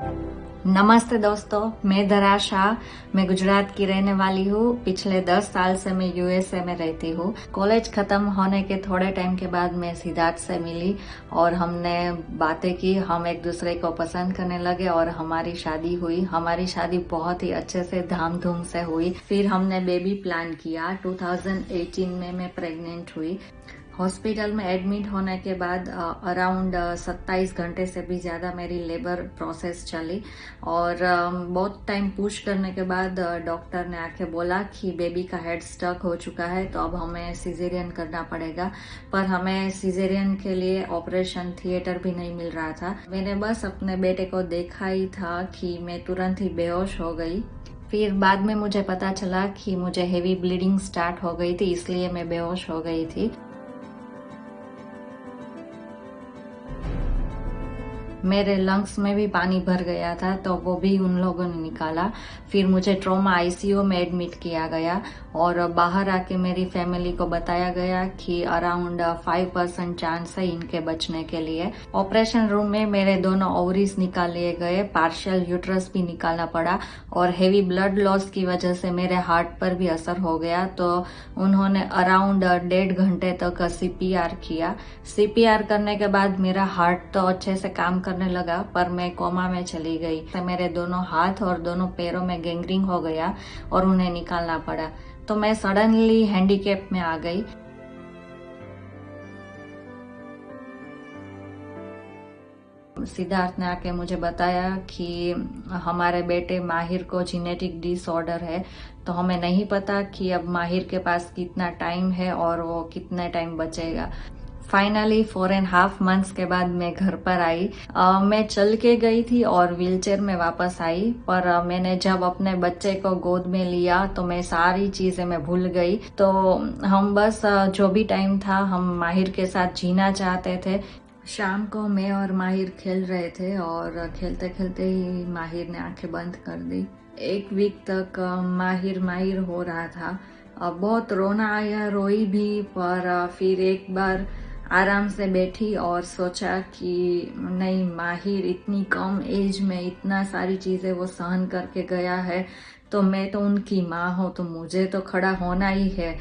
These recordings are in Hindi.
नमस्ते दोस्तों, मैं धरा शाह। मैं गुजरात की रहने वाली हूँ। पिछले 10 साल से मैं यूएसए में रहती हूँ। कॉलेज खत्म होने के थोड़े टाइम के बाद मैं सिद्धार्थ से मिली और हमने बातें की। हम एक दूसरे को पसंद करने लगे और हमारी शादी हुई। हमारी शादी बहुत ही अच्छे से धाम-धूम से हुई। फिर हमने बेबी प्लान किया। 2018 में मैं प्रेग्नेंट हुई। हॉस्पिटल में एडमिट होने के बाद अराउंड 27 घंटे से भी ज़्यादा मेरी लेबर प्रोसेस चली और बहुत टाइम पुश करने के बाद डॉक्टर ने आके बोला कि बेबी का हेड स्टक हो चुका है, तो अब हमें सिजेरियन करना पड़ेगा। पर हमें सिजेरियन के लिए ऑपरेशन थिएटर भी नहीं मिल रहा था। मैंने बस अपने बेटे को देखा ही था कि मैं तुरंत ही बेहोश हो गई। फिर बाद में मुझे पता चला कि मुझे हेवी ब्लीडिंग स्टार्ट हो गई थी, इसलिए मैं बेहोश हो गई थी। मेरे लंग्स में भी पानी भर गया था, तो वो भी उन लोगों ने निकाला। फिर मुझे ट्रॉमा आईसीयू में एडमिट किया गया और बाहर आके मेरी फैमिली को बताया गया कि अराउंड 5% चांस है इनके बचने के लिए। ऑपरेशन रूम में मेरे दोनों ओवरीज निकाल लिए गए, पार्शियल यूट्रस भी निकालना पड़ा और हेवी ब्लड लॉस की वजह से मेरे हार्ट पर भी असर हो गया। तो उन्होंने अराउंड 1.5 घंटे तक सीपीआर किया। सीपीआर करने के बाद मेरा हार्ट तो अच्छे से काम करने लगा, पर मैं कोमा में चली गई। तो मेरे दोनों हाथ और दोनों पैरों में गैंग्रीन हो गया और उन्हें निकालना पड़ा। तो मैं सडनली हैंडीकैप में आ गई। सिद्धार्थ ने आके मुझे बताया कि हमारे बेटे माहिर को जेनेटिक डिसऑर्डर है। तो हमें नहीं पता कि अब माहिर के पास कितना टाइम है और वो कितने टाइम बचेगा। फाइनली 4.5 मंथ्स के बाद मैं घर पर आई। मैं चल के गई थी और व्हीलचेयर में वापस आई, पर मैंने जब अपने बच्चे को गोद में लिया तो मैं सारी चीजें मैं भूल गई। तो हम बस जो भी टाइम था हम माहिर के साथ जीना चाहते थे। शाम को मैं और माहिर खेल रहे थे और खेलते खेलते ही माहिर ने आंखें बंद कर दी। 1 वीक तक माहिर माहिर हो रहा था। बहुत रोना आया, रोई भी, पर फिर एक बार आराम से बैठी और सोचा कि नहीं, माहिर इतनी कम एज में इतना सारी चीजें वो सहन करके गया है, तो मैं तो उनकी माँ हूँ, तो मुझे तो खड़ा होना ही है।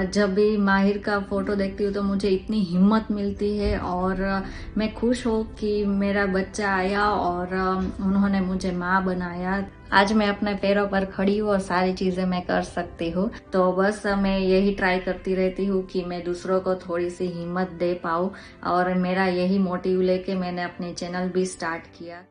जब भी माहिर का फोटो देखती हूँ तो मुझे इतनी हिम्मत मिलती है और मैं खुश हूँ कि मेरा बच्चा आया और उन्होंने मुझे माँ बनाया। आज मैं अपने पैरों पर खड़ी हूँ और सारी चीजें मैं कर सकती हूँ। तो बस मैं यही ट्राई करती रहती हूँ कि मैं दूसरों को थोड़ी सी हिम्मत दे पाऊँ और मेरा यही मोटिव लेके मैंने अपनी चैनल भी स्टार्ट किया।